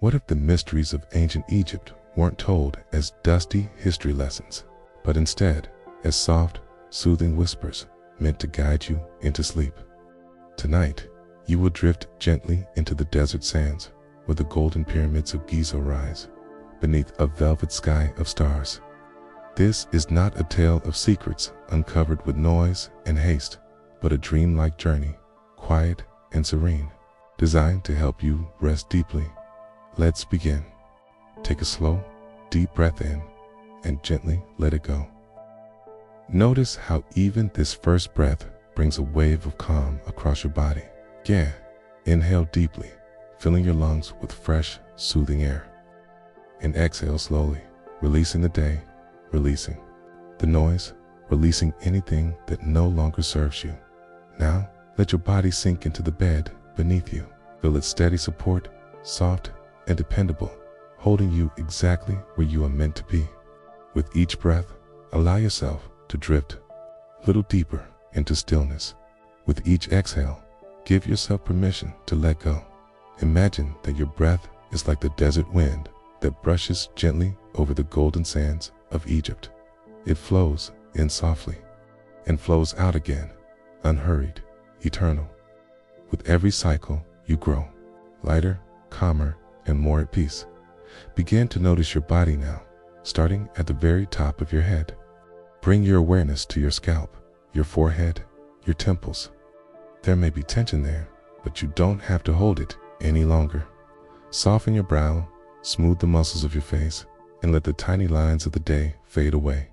What if the mysteries of ancient Egypt weren't told as dusty history lessons, but instead as soft, soothing whispers meant to guide you into sleep? Tonight, you will drift gently into the desert sands where the golden pyramids of Giza rise beneath a velvet sky of stars. This is not a tale of secrets uncovered with noise and haste, but a dreamlike journey, quiet and serene, designed to help you rest deeply. Let's begin. Take a slow, deep breath in and gently let it go. Notice how even this first breath brings a wave of calm across your body. Yeah, inhale deeply, filling your lungs with fresh, soothing air. And exhale slowly, releasing the day, releasing the noise, releasing anything that no longer serves you. Now, let your body sink into the bed beneath you. Feel its steady support, soft and dependable, holding you exactly where you are meant to be. With each breath, allow yourself to drift a little deeper into stillness. With each exhale, give yourself permission to let go. Imagine that your breath is like the desert wind that brushes gently over the golden sands of Egypt. It flows in softly and flows out again, unhurried, eternal. With every cycle, you grow lighter, calmer, and more at peace. Begin to notice your body now, starting at the very top of your head. Bring your awareness to your scalp, your forehead, your temples. There may be tension there, but you don't have to hold it any longer. Soften your brow, smooth the muscles of your face, and let the tiny lines of the day fade away.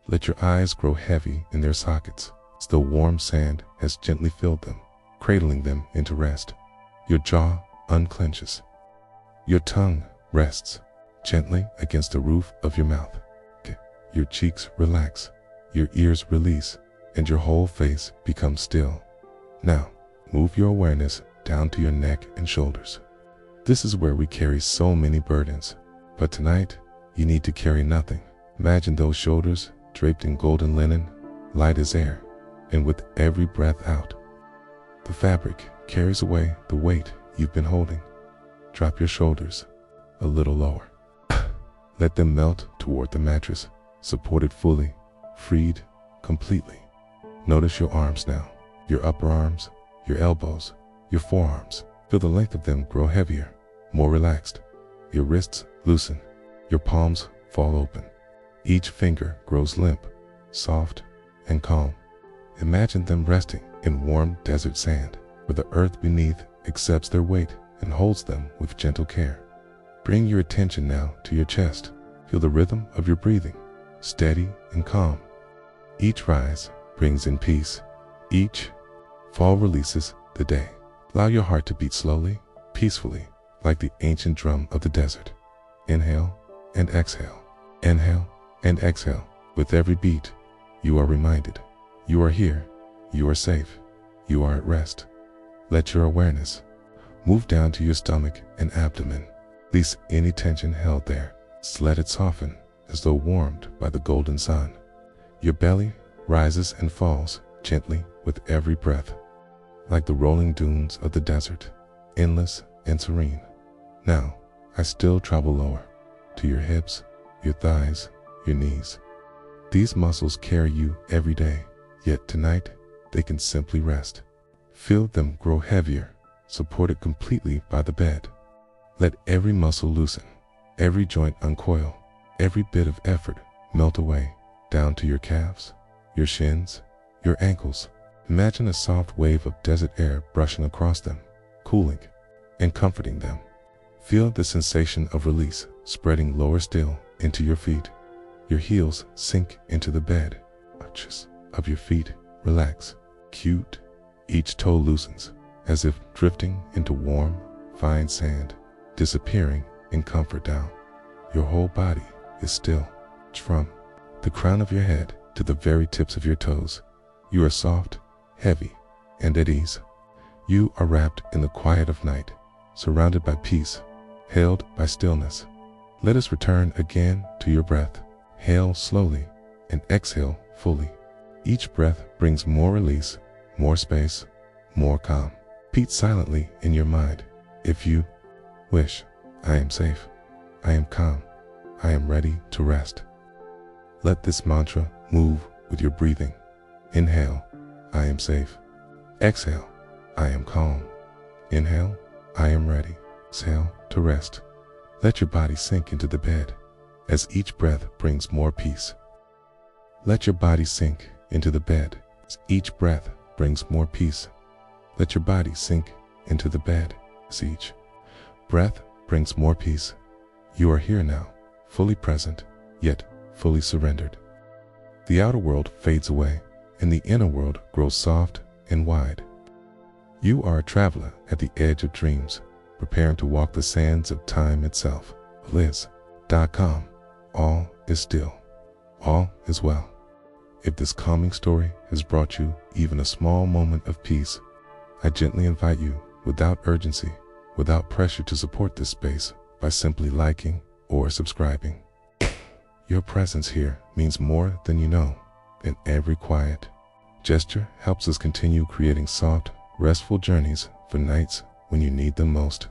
Let your eyes grow heavy in their sockets as the warm sand has gently filled them, cradling them into rest. Your jaw unclenches. Your tongue rests gently against the roof of your mouth. Your cheeks relax, your ears release, and your whole face becomes still. Now, move your awareness down to your neck and shoulders. This is where we carry so many burdens, but tonight, you need to carry nothing. Imagine those shoulders draped in golden linen, light as air, and with every breath out, the fabric carries away the weight you've been holding. Drop your shoulders a little lower. Let them melt toward the mattress, supported fully, freed completely. Notice your arms now, your upper arms, your elbows, your forearms. Feel the length of them grow heavier, more relaxed. Your wrists loosen, your palms fall open. Each finger grows limp, soft, and calm. Imagine them resting in warm desert sand, where the earth beneath accepts their weight and holds them with gentle care. Bring your attention now to your chest. Feel the rhythm of your breathing, steady and calm. Each rise brings in peace. Each fall releases the day. Allow your heart to beat slowly, peacefully, like the ancient drum of the desert. Inhale and exhale. Inhale and exhale. With every beat, you are reminded. You are here. You are safe. You are at rest. Let your awareness move down to your stomach and abdomen. Release any tension held there. Let it soften as though warmed by the golden sun. Your belly rises and falls gently with every breath, like the rolling dunes of the desert, endless and serene. Now, I still travel lower, to your hips, your thighs, your knees. These muscles carry you every day, yet tonight, they can simply rest. Feel them grow heavier, supported completely by the bed. Let every muscle loosen, every joint uncoil, every bit of effort melt away, down to your calves, your shins, your ankles. Imagine a soft wave of desert air brushing across them, cooling and comforting them. Feel the sensation of release spreading lower still into your feet. Your heels sink into the bed. Arches of your feet relax. Cute. Each toe loosens, as if drifting into warm, fine sand, disappearing in comfort down. Your whole body is still. From the crown of your head to the very tips of your toes, you are soft, heavy, and at ease. You are wrapped in the quiet of night, surrounded by peace, held by stillness. Let us return again to your breath. Inhale slowly and exhale fully. Each breath brings more release, more space, more calm. Repeat silently in your mind. If you wish, I am safe. I am calm. I am ready to rest. Let this mantra move with your breathing. Inhale, I am safe. Exhale, I am calm. Inhale, I am ready. Exhale to rest. Let your body sink into the bed as each breath brings more peace. Let your body sink into the bed as each breath brings more peace. Let your body sink into the bed as each breath brings more peace. You are here now, fully present, yet fully surrendered. The outer world fades away, and the inner world grows soft and wide. You are a traveler at the edge of dreams, preparing to walk the sands of time itself. Liz.com. All is still. All is well. If this calming story has brought you even a small moment of peace, I gently invite you, without urgency, without pressure, to support this space by simply liking or subscribing. Your presence here means more than you know, and every quiet gesture helps us continue creating soft, restful journeys for nights when you need them most.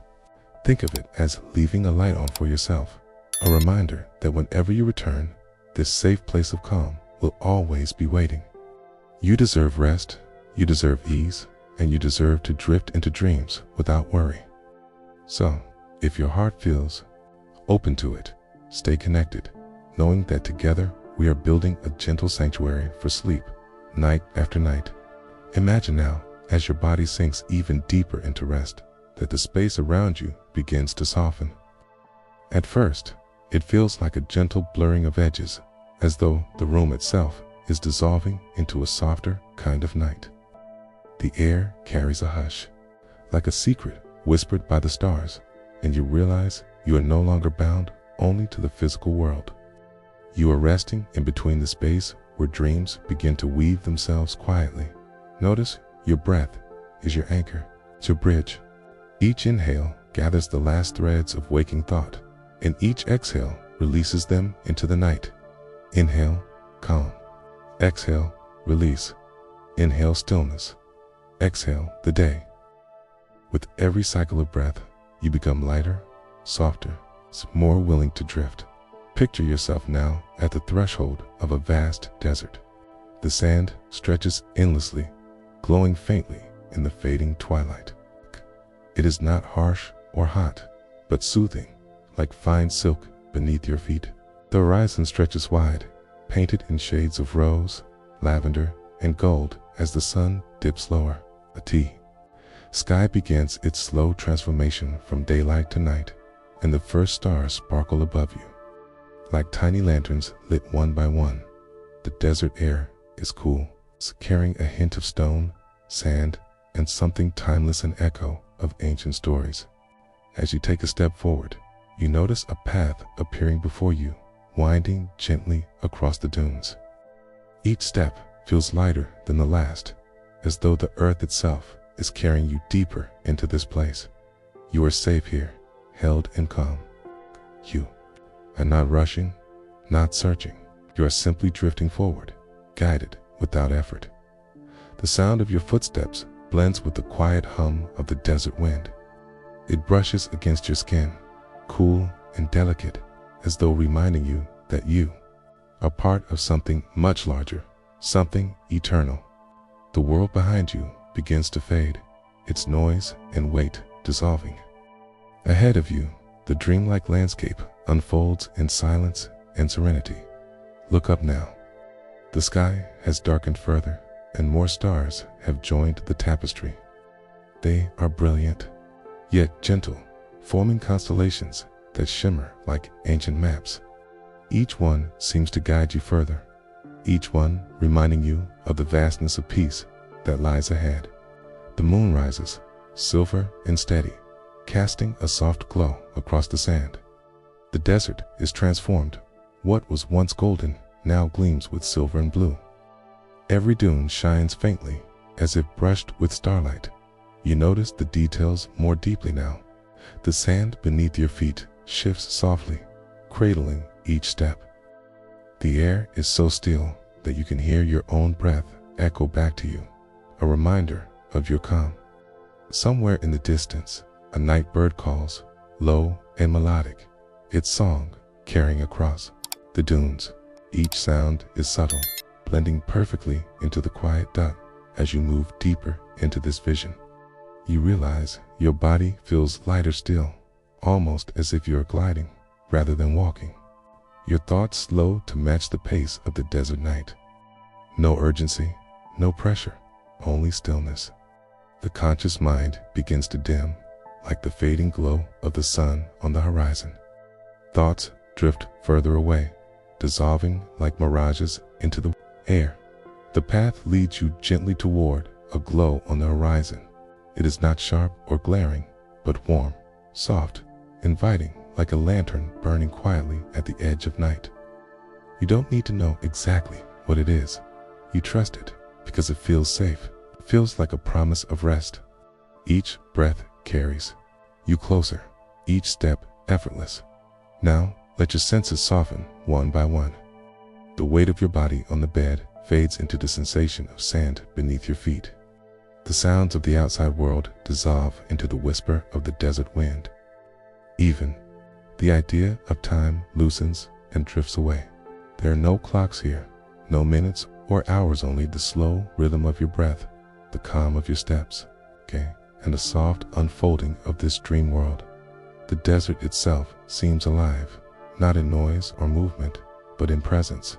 Think of it as leaving a light on for yourself, a reminder that whenever you return, this safe place of calm will always be waiting. You deserve rest, you deserve ease, and you deserve to drift into dreams without worry. So, if your heart feels open to it, stay connected, knowing that together we are building a gentle sanctuary for sleep, night after night. Imagine now, as your body sinks even deeper into rest, that the space around you begins to soften. At first, it feels like a gentle blurring of edges, as though the room itself is dissolving into a softer kind of night. The air carries a hush, like a secret whispered by the stars, and you realize you are no longer bound only to the physical world. You are resting in between the space where dreams begin to weave themselves quietly. Notice your breath is your anchor, it's your bridge. Each inhale gathers the last threads of waking thought, and each exhale releases them into the night. Inhale, calm. Exhale, release. Inhale, stillness. Exhale, the day. With every cycle of breath, you become lighter, softer, more willing to drift. Picture yourself now at the threshold of a vast desert. The sand stretches endlessly, glowing faintly in the fading twilight. It is not harsh or hot, but soothing, like fine silk beneath your feet. The horizon stretches wide, painted in shades of rose, lavender, and gold as the sun dips lower. The sky begins its slow transformation from daylight to night, and the first stars sparkle above you. Like tiny lanterns lit one by one, the desert air is cool, carrying a hint of stone, sand, and something timeless, an echo of ancient stories. As you take a step forward, you notice a path appearing before you, winding gently across the dunes. Each step feels lighter than the last, as though the earth itself is carrying you deeper into this place. You are safe here, held and calm. You are not rushing, not searching. You are simply drifting forward, guided without effort. The sound of your footsteps blends with the quiet hum of the desert wind. It brushes against your skin, cool and delicate, as though reminding you that you are part of something much larger, something eternal. The world behind you begins to fade, its noise and weight dissolving. Ahead of you, the dreamlike landscape unfolds in silence and serenity. Look up now. The sky has darkened further, and more stars have joined the tapestry. They are brilliant, yet gentle, forming constellations that shimmer like ancient maps. Each one seems to guide you further, each one reminding you of the vastness of peace that lies ahead. The moon rises, silver and steady, casting a soft glow across the sand. The desert is transformed. What was once golden now gleams with silver and blue. Every dune shines faintly, as if brushed with starlight. You notice the details more deeply now. The sand beneath your feet shifts softly, cradling each step. The air is so still that you can hear your own breath echo back to you, a reminder of your calm. Somewhere in the distance, a night bird calls, low and melodic, its song carrying across the dunes. Each sound is subtle, blending perfectly into the quiet dot. As you move deeper into this vision, you realize your body feels lighter still, almost as if you're gliding rather than walking. Your thoughts slow to match the pace of the desert night. No urgency, no pressure, only stillness. The conscious mind begins to dim, like the fading glow of the sun on the horizon. Thoughts drift further away, dissolving like mirages into the air. The path leads you gently toward a glow on the horizon. It is not sharp or glaring, but warm, soft, inviting, like a lantern burning quietly at the edge of night. You don't need to know exactly what it is. You trust it because it feels safe. It feels like a promise of rest. Each breath carries you closer, each step effortless. Now, let your senses soften one by one. The weight of your body on the bed fades into the sensation of sand beneath your feet. The sounds of the outside world dissolve into the whisper of the desert wind. Even the idea of time loosens and drifts away. There are no clocks here, no minutes or hours, only the slow rhythm of your breath, the calm of your steps, and a soft unfolding of this dream world. The desert itself seems alive, not in noise or movement, but in presence.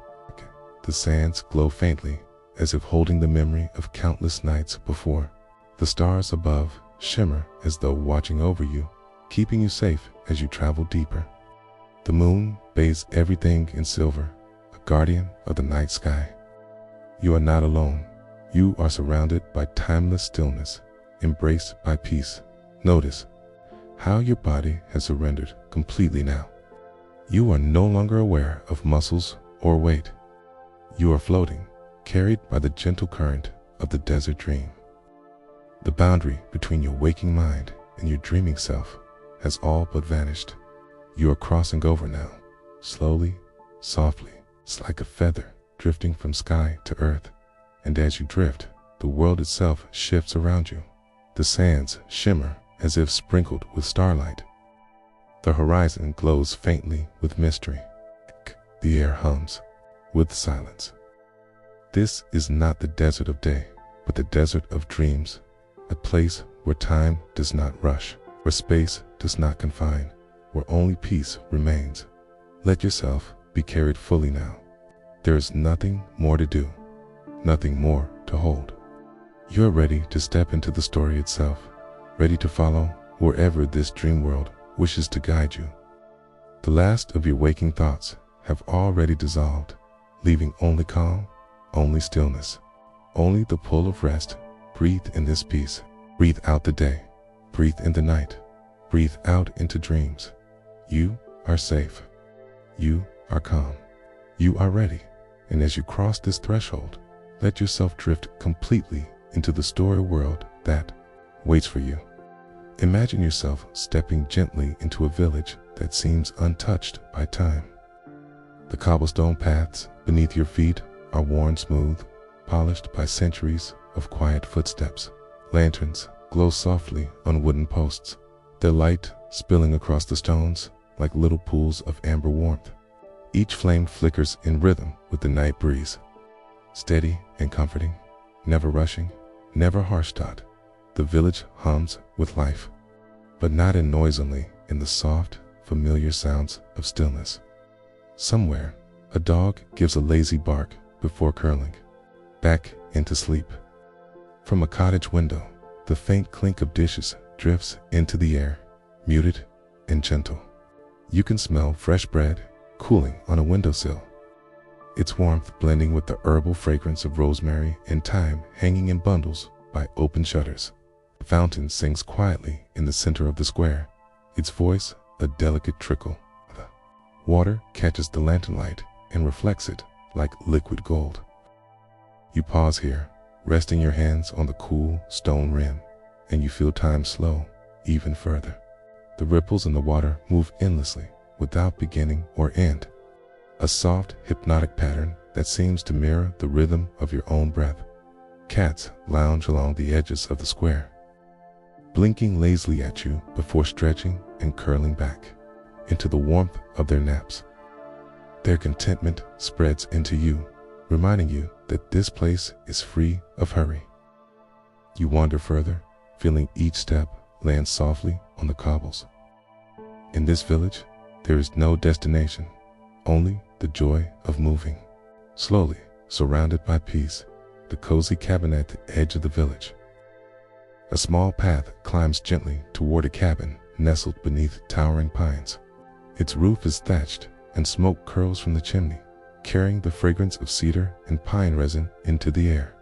The sands glow faintly, as if holding the memory of countless nights before. The stars above shimmer as though watching over you, keeping you safe as you travel deeper. The moon bathes everything in silver, a guardian of the night sky. You are not alone. You are surrounded by timeless stillness, embraced by peace. Notice how your body has surrendered completely now. You are no longer aware of muscles or weight. You are floating, carried by the gentle current of the desert dream. The boundary between your waking mind and your dreaming self has all but vanished. You are crossing over now, slowly, softly. It's like a feather drifting from sky to earth. And as you drift, the world itself shifts around you. The sands shimmer as if sprinkled with starlight. The horizon glows faintly with mystery. The air hums with silence. This is not the desert of day, but the desert of dreams, a place where time does not rush, where space does not confine, where only peace remains. Let yourself be carried fully now. There is nothing more to do, nothing more to hold. You are ready to step into the story itself, ready to follow wherever this dream world wishes to guide you. The last of your waking thoughts have already dissolved, leaving only calm, only stillness, only the pull of rest. Breathe in this peace. Breathe out the day. Breathe in the night. Breathe out into dreams. You are safe. You are calm. You are ready. And as you cross this threshold, let yourself drift completely into the story world that waits for you. Imagine yourself stepping gently into a village that seems untouched by time. The cobblestone paths beneath your feet are worn smooth, polished by centuries of quiet footsteps. Lanterns glow softly on wooden posts, their light spilling across the stones like little pools of amber warmth. Each flame flickers in rhythm with the night breeze. Steady and comforting, never rushing, never harsh thought, the village hums with life, but not in noisily, in the soft, familiar sounds of stillness. Somewhere, a dog gives a lazy bark before curling back into sleep. From a cottage window, the faint clink of dishes drifts into the air, muted and gentle. You can smell fresh bread cooling on a windowsill, its warmth blending with the herbal fragrance of rosemary and thyme hanging in bundles by open shutters. The fountain sings quietly in the center of the square, its voice a delicate trickle. The water catches the lantern light and reflects it like liquid gold. You pause here, resting your hands on the cool stone rim, and you feel time slow even further. The ripples in the water move endlessly without beginning or end, a soft, hypnotic pattern that seems to mirror the rhythm of your own breath. Cats lounge along the edges of the square, blinking lazily at you before stretching and curling back into the warmth of their naps. Their contentment spreads into you, reminding you that this place is free of hurry. You wander further, feeling each step land softly on the cobbles. In this village, there is no destination, only the joy of moving. Slowly, surrounded by peace, the cozy cabin at the edge of the village. A small path climbs gently toward a cabin nestled beneath towering pines. Its roof is thatched, and smoke curls from the chimney, carrying the fragrance of cedar and pine resin into the air.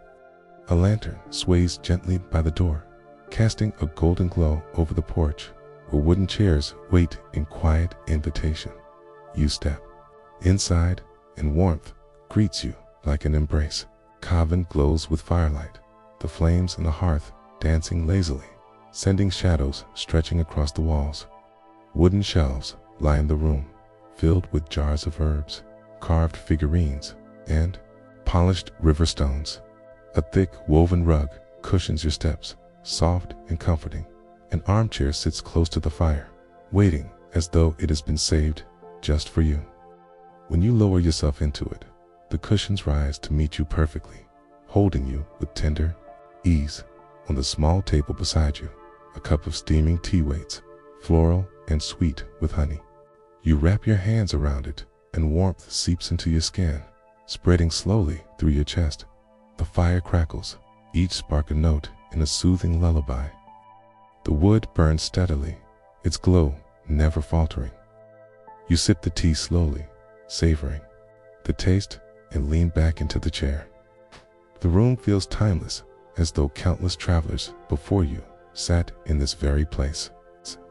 A lantern sways gently by the door, casting a golden glow over the porch, where wooden chairs wait in quiet invitation. You step inside, and warmth greets you like an embrace. Coven glows with firelight, the flames in the hearth dancing lazily, sending shadows stretching across the walls. Wooden shelves line the room, filled with jars of herbs, carved figurines, and polished river stones. A thick woven rug cushions your steps, soft and comforting. An armchair sits close to the fire, waiting as though it has been saved just for you. When you lower yourself into it, the cushions rise to meet you perfectly, holding you with tender ease. On the small table beside you, a cup of steaming tea waits, floral and sweet with honey. You wrap your hands around it, and warmth seeps into your skin, spreading slowly through your chest. The fire crackles, each spark a note in a soothing lullaby. The wood burns steadily, its glow never faltering. You sip the tea slowly, savoring the taste, and lean back into the chair. The room feels timeless, as though countless travelers before you sat in this very place,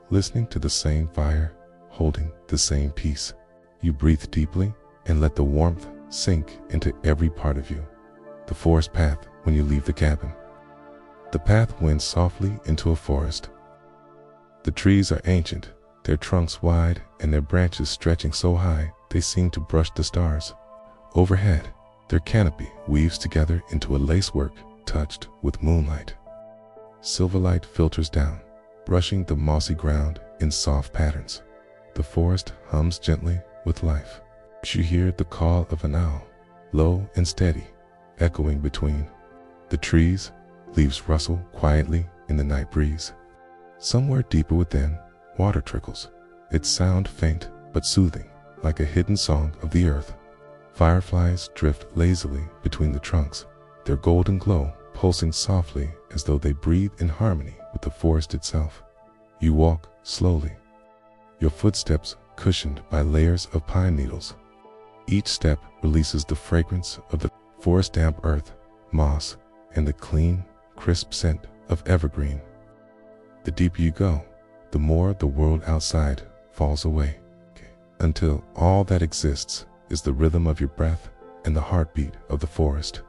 listening to the same fire, holding the same peace. You breathe deeply and let the warmth sink into every part of you. The forest path when you leave the cabin. The path winds softly into a forest. The trees are ancient, their trunks wide and their branches stretching so high they seem to brush the stars. Overhead, their canopy weaves together into a lacework touched with moonlight. Silver light filters down, brushing the mossy ground in soft patterns. The forest hums gently with life. You hear the call of an owl, low and steady, echoing between the trees. Leaves rustle quietly in the night breeze. Somewhere deeper within, water trickles, its sound faint but soothing, like a hidden song of the earth. Fireflies drift lazily between the trunks, their golden glow pulsing softly as though they breathe in harmony with the forest itself. You walk slowly, your footsteps cushioned by layers of pine needles. Each step releases the fragrance of the forest damp earth, moss, and the clean, crisp scent of evergreen. The deeper you go, the more the world outside falls away, until all that exists is the rhythm of your breath and the heartbeat of the forest.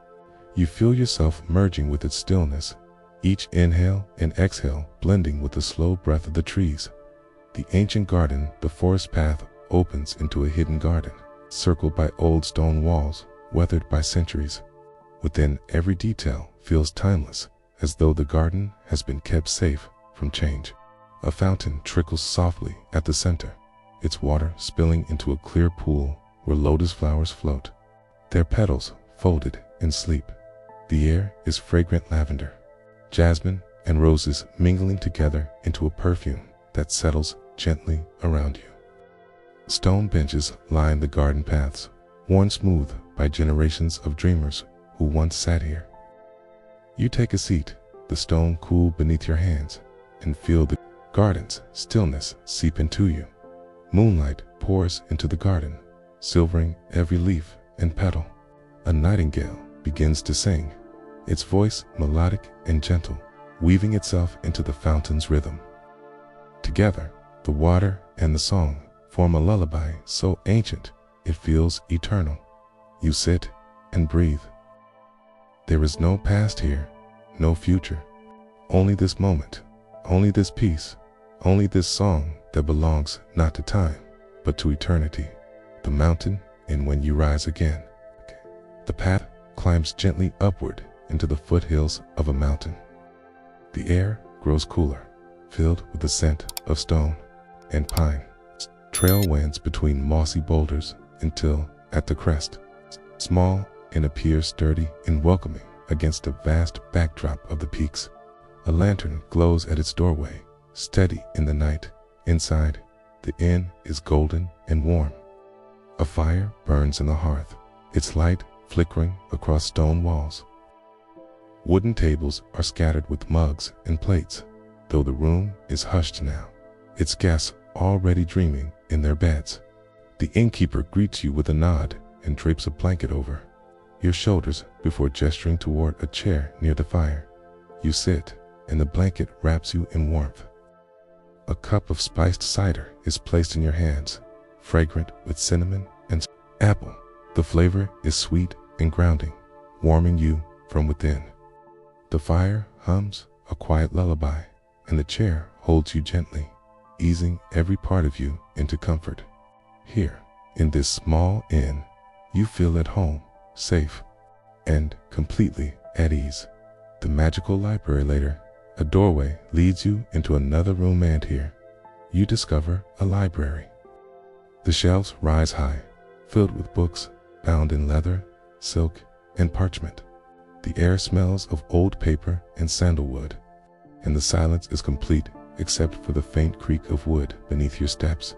You feel yourself merging with its stillness, each inhale and exhale blending with the slow breath of the trees. The ancient garden, the forest path, opens into a hidden garden, circled by old stone walls, weathered by centuries. Within, every detail feels timeless, as though the garden has been kept safe from change. A fountain trickles softly at the center, its water spilling into a clear pool where lotus flowers float, their petals folded in sleep. The air is fragrant lavender, jasmine, and roses mingling together into a perfume that settles gently around you. Stone benches line the garden paths, worn smooth by generations of dreamers who once sat here. You take a seat, the stone cool beneath your hands, and feel the garden's stillness seep into you. Moonlight pours into the garden, silvering every leaf and petal. A nightingale begins to sing, its voice melodic and gentle, weaving itself into the fountain's rhythm. Together, the water and the song form a lullaby so ancient it feels eternal. You sit and breathe. There is no past here, no future, only this moment, only this peace, only this song that belongs not to time, but to eternity. The mountain, and when you rise again. The path climbs gently upward into the foothills of a mountain. The air grows cooler, filled with the scent of stone. and pine. Trail winds between mossy boulders until, at the crest, small and appears sturdy and welcoming against the vast backdrop of the peaks. A lantern glows at its doorway, steady in the night. Inside, the inn is golden and warm. A fire burns in the hearth, its light flickering across stone walls. Wooden tables are scattered with mugs and plates, though the room is hushed now, its guests already dreaming in their beds. The innkeeper greets you with a nod and drapes a blanket over your shoulders before gesturing toward a chair near the fire. You sit, and the blanket wraps you in warmth. A cup of spiced cider is placed in your hands, fragrant with cinnamon and apple. The flavor is sweet and grounding, warming you from within. The fire hums a quiet lullaby, and the chair holds you gently, easing every part of you into comfort. Here, in this small inn, you feel at home, safe, and completely at ease. The magical library later, a doorway leads you into another room, and here, you discover a library. The shelves rise high, filled with books bound in leather, silk, and parchment. The air smells of old paper and sandalwood, and the silence is complete except for the faint creak of wood beneath your steps.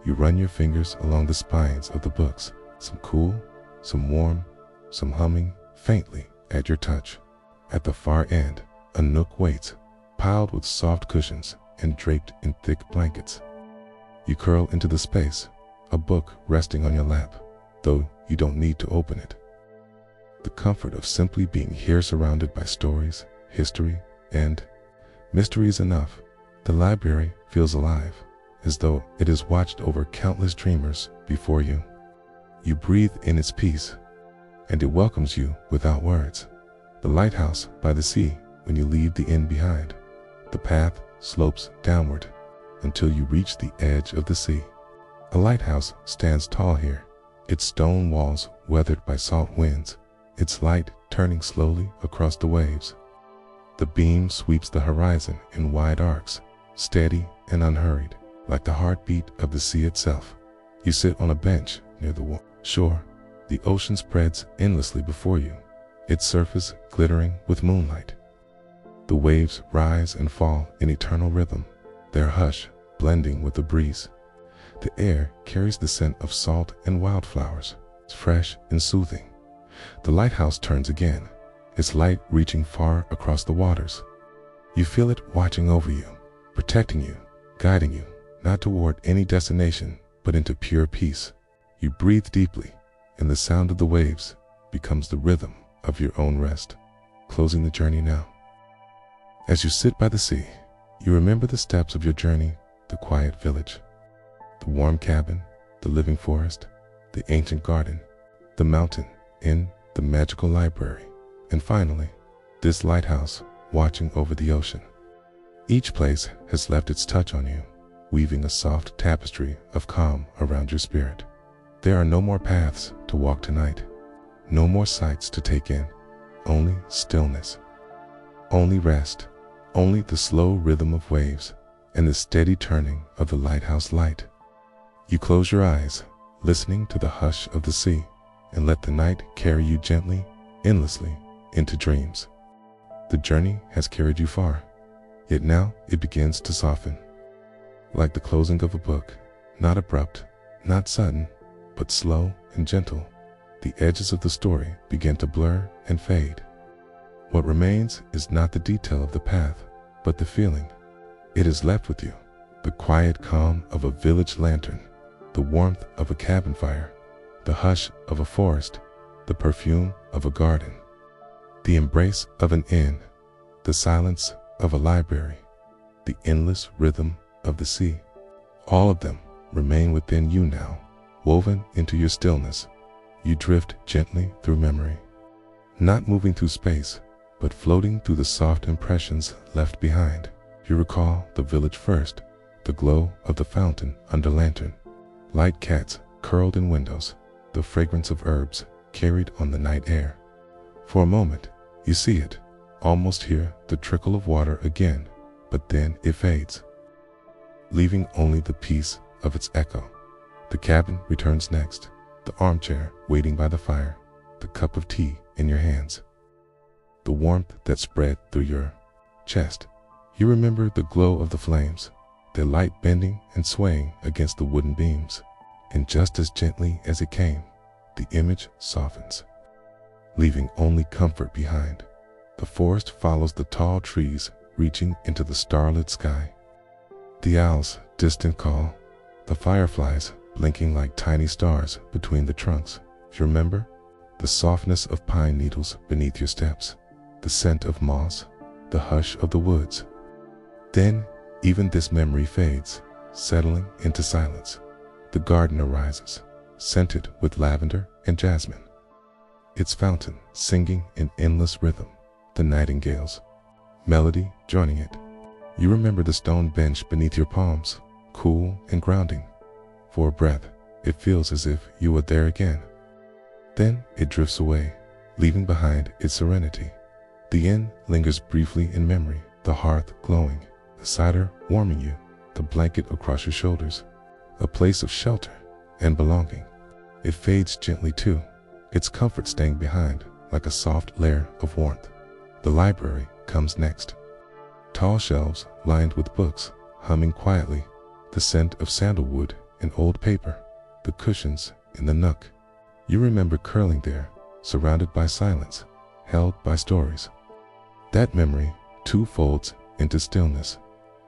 You run your fingers along the spines of the books, some cool, some warm, some humming faintly at your touch. At the far end, a nook waits, piled with soft cushions and draped in thick blankets. You curl into the space, a book resting on your lap, though you don't need to open it. The comfort of simply being here, surrounded by stories, history, and mystery is enough. The library feels alive, as though it has watched over countless dreamers before you. You breathe in its peace, and it welcomes you without words. The lighthouse by the sea when you leave the inn behind. The path slopes downward until you reach the edge of the sea. A lighthouse stands tall here, its stone walls weathered by salt winds, its light turning slowly across the waves. The beam sweeps the horizon in wide arcs, steady and unhurried, like the heartbeat of the sea itself. You sit on a bench near the shore. The ocean spreads endlessly before you, its surface glittering with moonlight. The waves rise and fall in eternal rhythm, their hush blending with the breeze. The air carries the scent of salt and wildflowers, fresh and soothing. The lighthouse turns again, its light reaching far across the waters. You feel it watching over you, protecting you, guiding you, not toward any destination, but into pure peace. You breathe deeply, and the sound of the waves becomes the rhythm of your own rest, closing the journey now. As you sit by the sea, you remember the steps of your journey, the quiet village, the warm cabin, the living forest, the ancient garden, the mountain inn, the magical library, and finally, this lighthouse watching over the ocean. Each place has left its touch on you, weaving a soft tapestry of calm around your spirit. There are no more paths to walk tonight, no more sights to take in, only stillness, only rest, only the slow rhythm of waves and the steady turning of the lighthouse light. You close your eyes, listening to the hush of the sea, and let the night carry you gently, endlessly, into dreams. The journey has carried you far, yet now it begins to soften. Like the closing of a book, not abrupt, not sudden, but slow and gentle, the edges of the story begin to blur and fade. What remains is not the detail of the path, but the feeling. It is left with you, the quiet calm of a village lantern, the warmth of a cabin fire, the hush of a forest, the perfume of a garden, the embrace of an inn, the silence of a library, the endless rhythm of the sea. All of them remain within you now, woven into your stillness. You drift gently through memory, not moving through space, but floating through the soft impressions left behind. You recall the village first, the glow of the fountain under lantern, light cats curled in windows, the fragrance of herbs carried on the night air. For a moment, you see it, almost hear the trickle of water again, but then it fades. leaving only the peace of its echo. The cabin returns next, the armchair waiting by the fire, the cup of tea in your hands, the warmth that spread through your chest. You remember the glow of the flames, their light bending and swaying against the wooden beams, and just as gently as it came, the image softens, leaving only comfort behind. The forest follows the tall trees reaching into the starlit sky. The owl's distant call, the fireflies blinking like tiny stars between the trunks. You remember the softness of pine needles beneath your steps, the scent of moss, the hush of the woods. Then even this memory fades, settling into silence. The garden arises, scented with lavender and jasmine, its fountain singing in endless rhythm, the nightingale's melody joining it. You remember the stone bench beneath your palms, cool and grounding. For a breath, it feels as if you were there again. Then it drifts away, leaving behind its serenity. The inn lingers briefly in memory, the hearth glowing, the cider warming you, the blanket across your shoulders, a place of shelter and belonging. It fades gently too, its comfort staying behind like a soft layer of warmth. The library comes next. Tall shelves lined with books, humming quietly, the scent of sandalwood and old paper, the cushions in the nook. You remember curling there, surrounded by silence, held by stories. That memory too folds into stillness.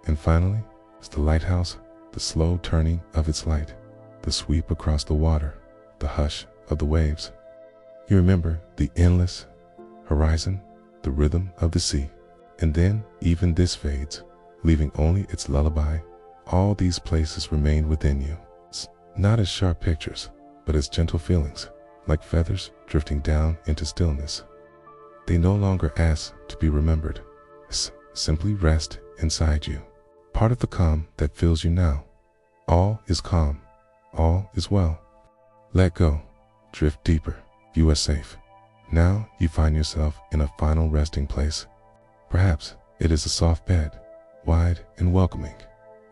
And finally, it's the lighthouse, the slow turning of its light, the sweep across the water, the hush of the waves. You remember the endless horizon, the rhythm of the sea. And then even this fades, leaving only its lullaby. All these places remain within you, not as sharp pictures, but as gentle feelings, like feathers drifting down into stillness. They no longer ask to be remembered, simply rest inside you, part of the calm that fills you now. All is calm, all is well. Let go, drift deeper, you are safe. Now you find yourself in a final resting place. Perhaps it is a soft bed, wide and welcoming,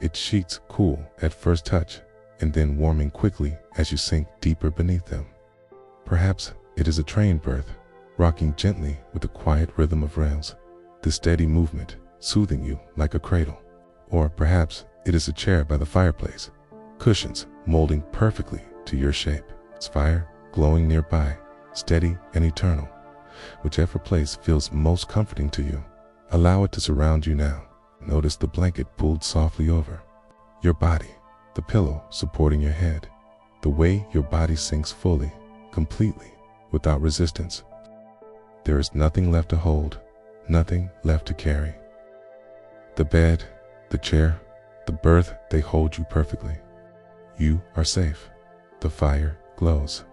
its sheets cool at first touch and then warming quickly as you sink deeper beneath them. Perhaps it is a train berth, rocking gently with the quiet rhythm of rails, the steady movement soothing you like a cradle. Or perhaps it is a chair by the fireplace, cushions molding perfectly to your shape, its fire glowing nearby, steady and eternal. Whichever place feels most comforting to you, allow it to surround you now. Notice the blanket pulled softly over your body, the pillow supporting your head, the way your body sinks fully, completely, without resistance. There is nothing left to hold, nothing left to carry. The bed, the chair, the berth, they hold you perfectly. You are safe. The fire glows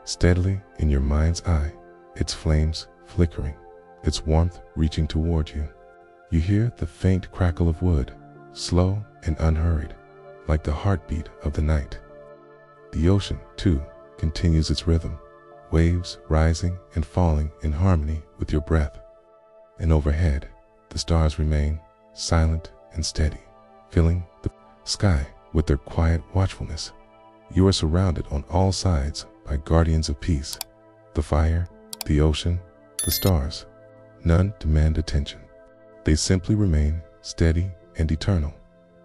steadily in your mind's eye, its flames flickering, its warmth reaching toward you. You hear the faint crackle of wood, slow and unhurried, like the heartbeat of the night. The ocean, too, continues its rhythm, waves rising and falling in harmony with your breath. And overhead, the stars remain silent and steady, filling the sky with their quiet watchfulness. You are surrounded on all sides by guardians of peace. The fire, the ocean, the stars. None demand attention. They simply remain steady and eternal,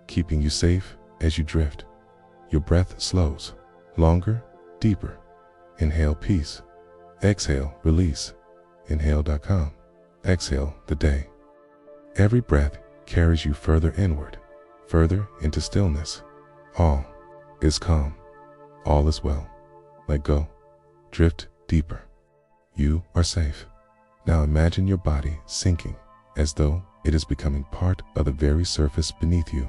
keeping you safe as you drift. Your breath slows, longer, deeper. Inhale peace. Exhale release. Inhale.com. Exhale the day. Every breath carries you further inward, further into stillness. All is calm. All is well. Let go. Drift deeper. You are safe. Now imagine your body sinking as though it is becoming part of the very surface beneath you.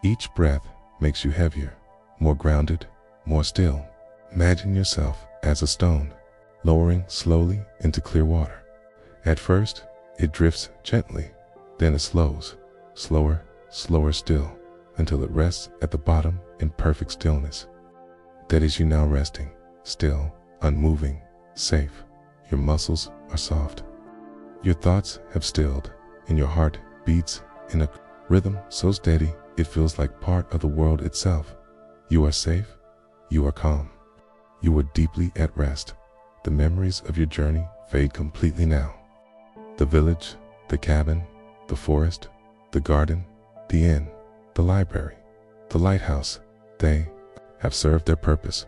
Each breath makes you heavier, more grounded, more still. Imagine yourself as a stone, lowering slowly into clear water. At first, it drifts gently, then it slows, slower, slower still, until it rests at the bottom in perfect stillness. That is you now resting, still, unmoving, safe. Your muscles are soft. Your thoughts have stilled, and your heart beats in a rhythm so steady It feels like part of the world itself. You are safe. You are calm. You are deeply at rest. The memories of your journey fade completely now. The village, the cabin, the forest, the garden, the inn, the library, the lighthouse, they have served their purpose.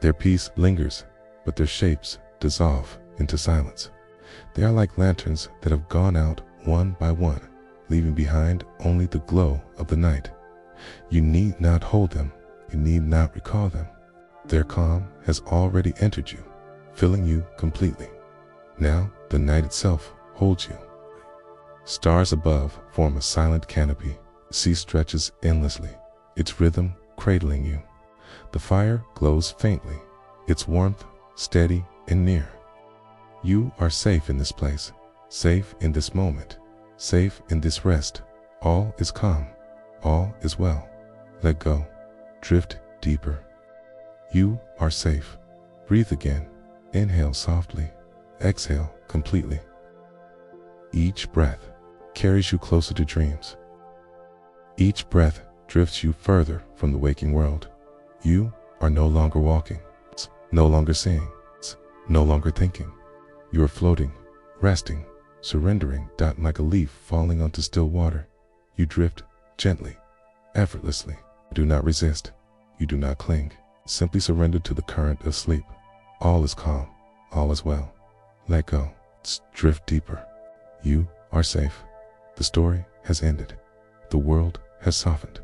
Their peace lingers, but their shapes dissolve into silence. They are like lanterns that have gone out one by one, leaving behind only the glow of the night. You need not hold them. You need not recall them. Their calm has already entered you, filling you completely. Now the night itself holds you. Stars above form a silent canopy. The sea stretches endlessly, its rhythm cradling you. The fire glows faintly, its warmth steady and near. You are safe in this place, safe in this moment, safe in this rest. All is calm, all is well. Let go, drift deeper. You are safe. Breathe again. Inhale softly, exhale completely. Each breath carries you closer to dreams. Each breath drifts you further from the waking world. You are no longer walking, no longer seeing, no longer thinking. You are floating, resting, surrendering, like a leaf falling onto still water. You drift gently, effortlessly. Do not resist. You do not cling. Simply surrender to the current of sleep. All is calm. All is well. Let go. Drift deeper. You are safe. The story has ended. The world has softened.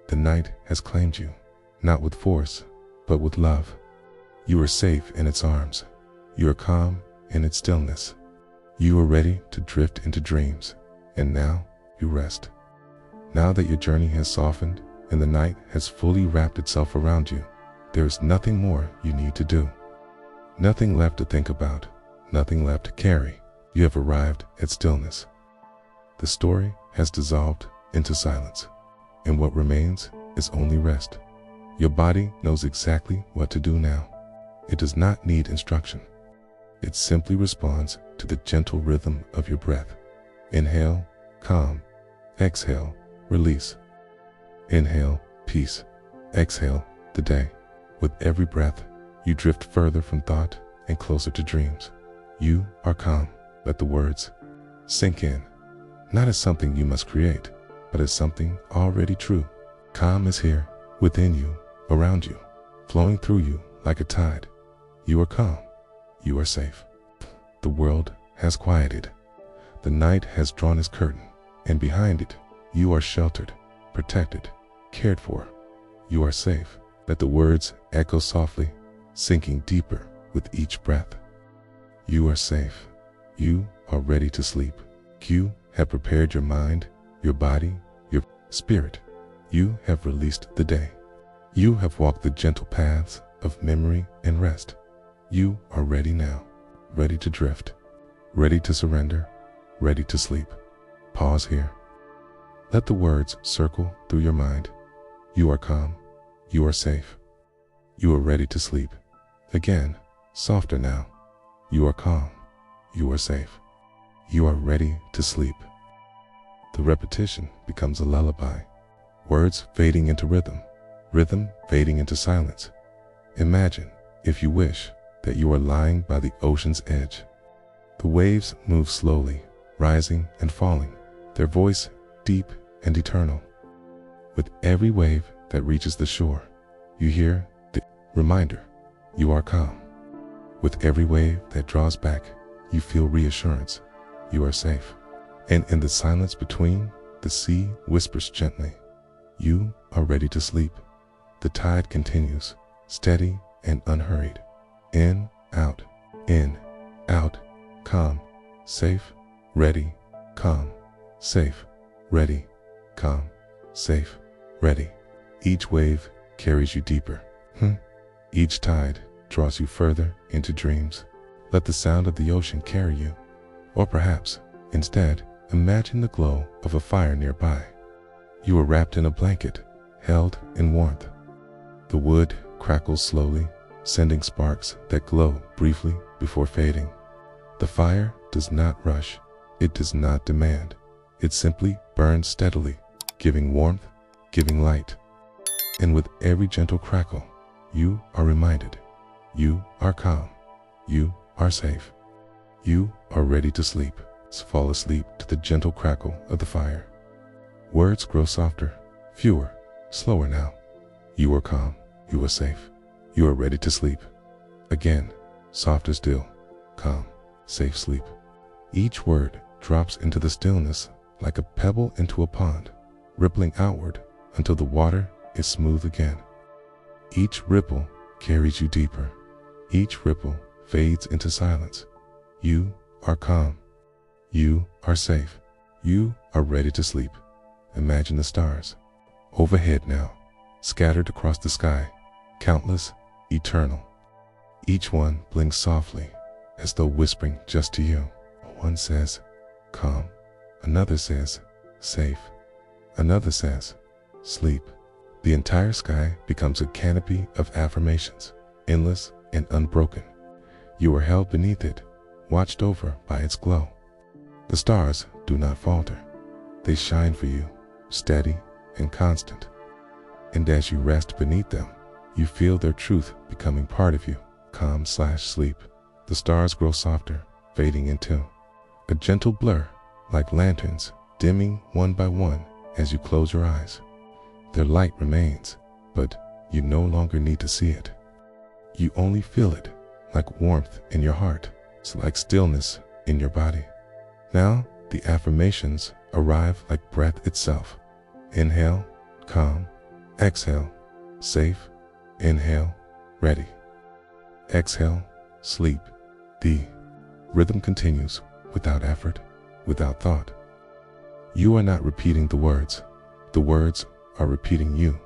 The night has claimed you, not with force, but with love. You are safe in its arms. You are calm in its stillness. You are ready to drift into dreams, and now you rest. Now that your journey has softened and the night has fully wrapped itself around you, there is nothing more you need to do. Nothing left to think about, nothing left to carry. You have arrived at stillness. The story has dissolved into silence, and what remains is only rest. Your body knows exactly what to do now. It does not need instruction. It simply responds to the gentle rhythm of your breath. Inhale, calm. Exhale, release. Inhale, peace. Exhale, the day. With every breath, you drift further from thought and closer to dreams. You are calm. Let the words sink in, not as something you must create, but as something already true. Calm is here, within you, around you, flowing through you like a tide. You are calm. You are safe. The world has quieted. The night has drawn its curtain, and behind it, you are sheltered, protected, cared for. You are safe. Let the words echo softly, sinking deeper with each breath. You are safe. You are ready to sleep. You have prepared your mind, your body, your spirit. You have released the day. You have walked the gentle paths of memory and rest. You are ready now, ready to drift, ready to surrender, ready to sleep. Pause here. Let the words circle through your mind. You are calm. You are safe. You are ready to sleep. Again, softer now. You are calm. You are safe. You are ready to sleep. The repetition becomes a lullaby. Words fading into rhythm, rhythm fading into silence. Imagine, if you wish, that you are lying by the ocean's edge. The waves move slowly, rising and falling, their voice deep and eternal. With every wave that reaches the shore, you hear the reminder, you are calm. With every wave that draws back, you feel reassurance, you are safe. And in the silence between, the sea whispers gently, you are ready to sleep. The tide continues, steady and unhurried. In, out, calm, safe, ready, calm, safe, ready, calm, safe, ready. Each wave carries you deeper. Each tide draws you further into dreams. Let the sound of the ocean carry you. Or perhaps, instead, imagine the glow of a fire nearby. You are wrapped in a blanket, held in warmth. The wood crackles slowly, sending sparks that glow briefly before fading. The fire does not rush, it does not demand. It simply burns steadily, giving warmth giving light. And with every gentle crackle, you are reminded, you are calm, you are safe, you are ready to sleep. Fall asleep to the gentle crackle of the fire. Words grow softer, fewer, slower now. You are calm, you are safe, you are ready to sleep. Again, softer still, calm, safe sleep. Each word drops into the stillness like a pebble into a pond, rippling outward until the water is smooth again. Each ripple carries you deeper. Each ripple fades into silence. You are calm. You are safe. You are ready to sleep. Imagine the stars overhead now, scattered across the sky, countless, eternal. Each one blinks softly, as though whispering just to you. One says, calm. Another says, safe. Another says, sleep. The entire sky becomes a canopy of affirmations, endless and unbroken. You are held beneath it, watched over by its glow. The stars do not falter. They shine for you, steady and constant. And as you rest beneath them, you feel their truth becoming part of you. Calm/sleep. The stars grow softer, fading into a gentle blur, like lanterns, dimming one by one as you close your eyes. Their light remains, but you no longer need to see it. You only feel it, like warmth in your heart, like stillness in your body. Now, the affirmations arrive like breath itself. Inhale, calm. Exhale, safe. Inhale, ready. Exhale, sleep. The rhythm continues without effort, without thought. You are not repeating the words are repeating you.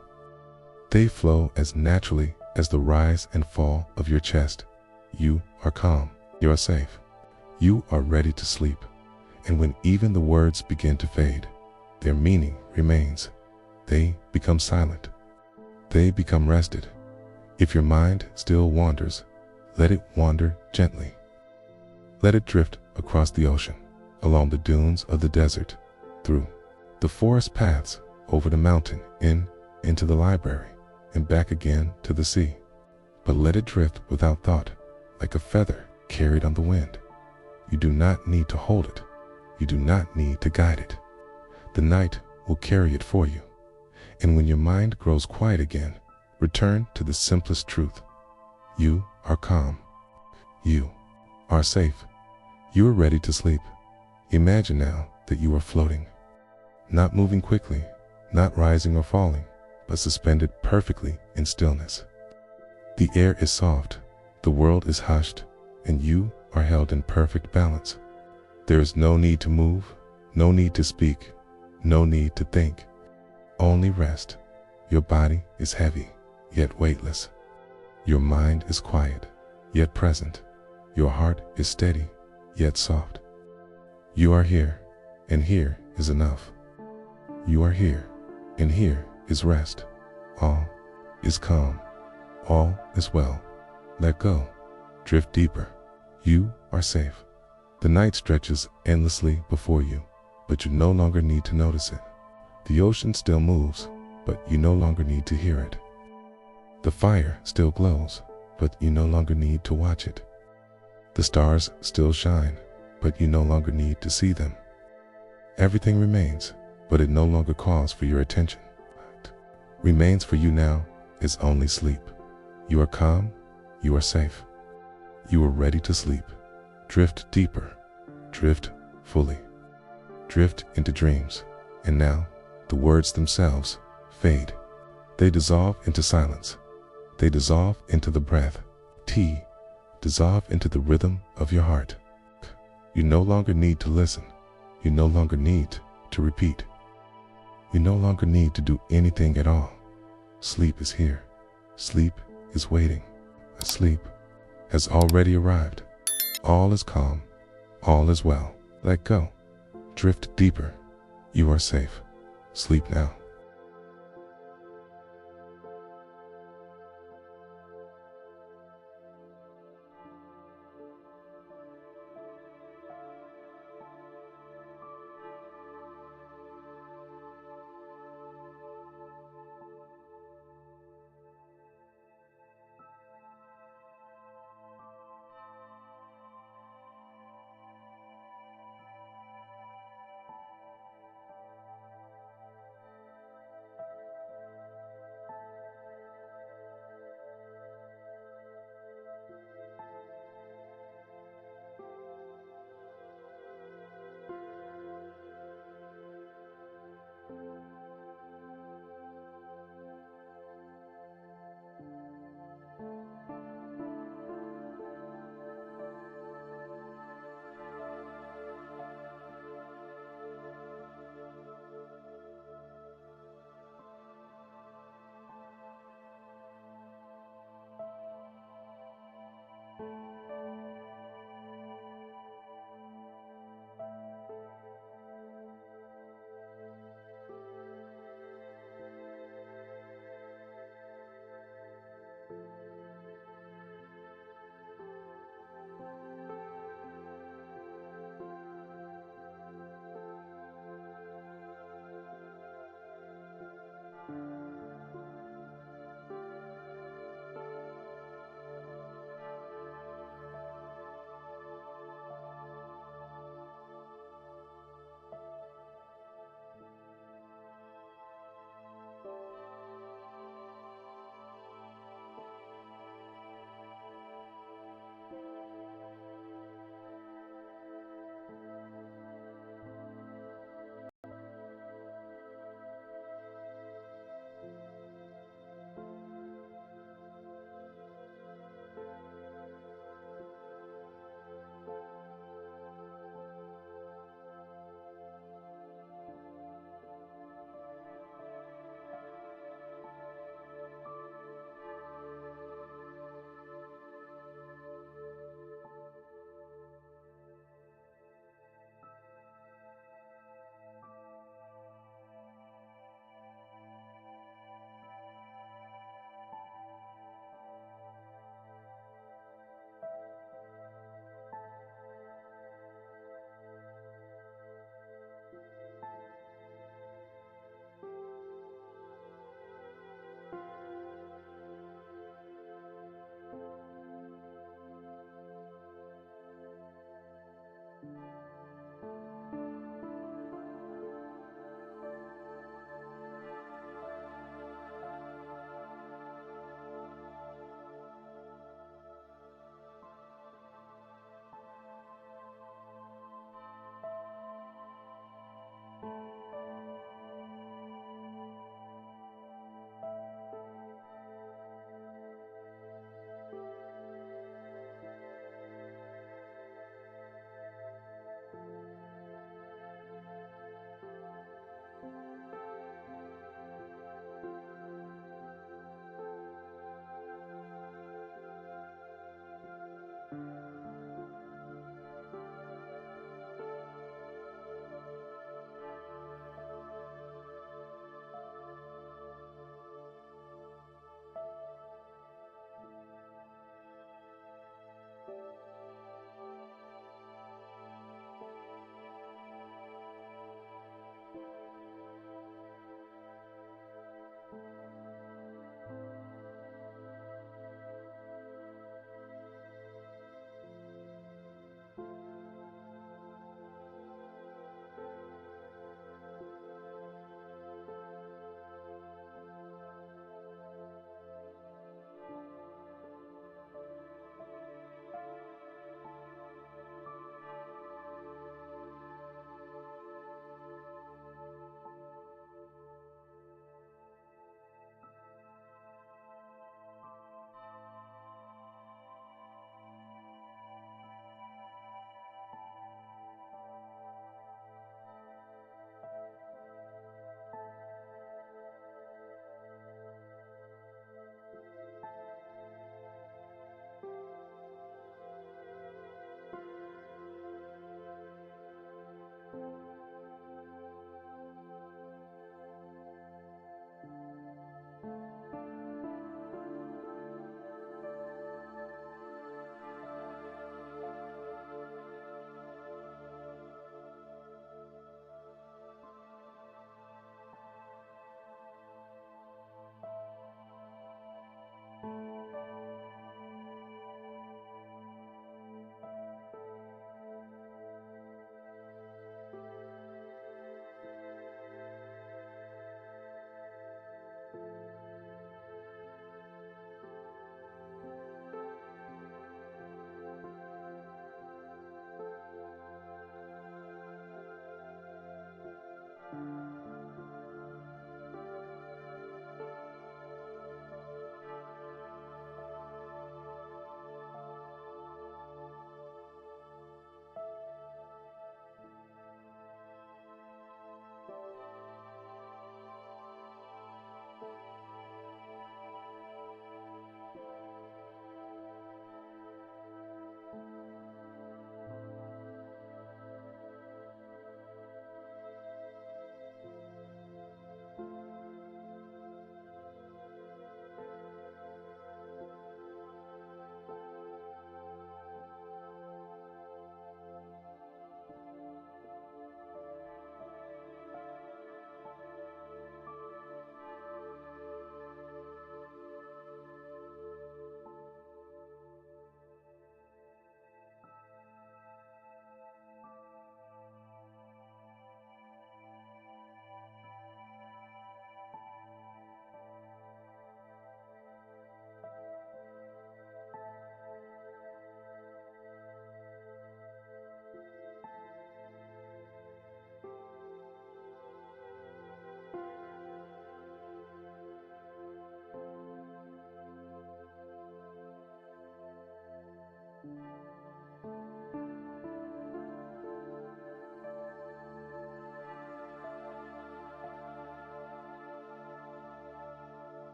They flow as naturally as the rise and fall of your chest. You are calm, you are safe, you are ready to sleep. And when even the words begin to fade, their meaning remains. They become silent. They become rested. If your mind still wanders, let it wander gently. Let it drift across the ocean, along the dunes of the desert, through the forest paths, over the mountain, into the library, and back again to the sea. But let it drift without thought, like a feather carried on the wind. You do not need to hold it. You do not need to guide it. The night will carry it for you. And when your mind grows quiet again, return to the simplest truth. You are calm. You are safe. You are ready to sleep. Imagine now that you are floating, not moving quickly, not rising or falling, but suspended perfectly in stillness. The air is soft, the world is hushed, and you are held in perfect balance. There is no need to move, no need to speak, no need to think. Only rest. Your body is heavy, yet weightless. Your mind is quiet, yet present. Your heart is steady, yet soft. You are here, and here is enough. You are here, and here is rest. All is calm. All is well. Let go. Drift deeper. You are safe. The night stretches endlessly before you, but you no longer need to notice it. The ocean still moves, but you no longer need to hear it. The fire still glows, but you no longer need to watch it. The stars still shine, but you no longer need to see them. Everything remains, but it no longer calls for your attention. What remains for you now is only sleep. You are calm, you are safe. You are ready to sleep. Drift deeper, drift fully. Drift into dreams, and now the words themselves fade. They dissolve into silence. They dissolve into the breath. Dissolve into the rhythm of your heart. You no longer need to listen. You no longer need to repeat. You no longer need to do anything at all. Sleep is here. Sleep is waiting. Sleep has already arrived. All is calm. All is well. Let go. Drift deeper. You are safe. Sleep now.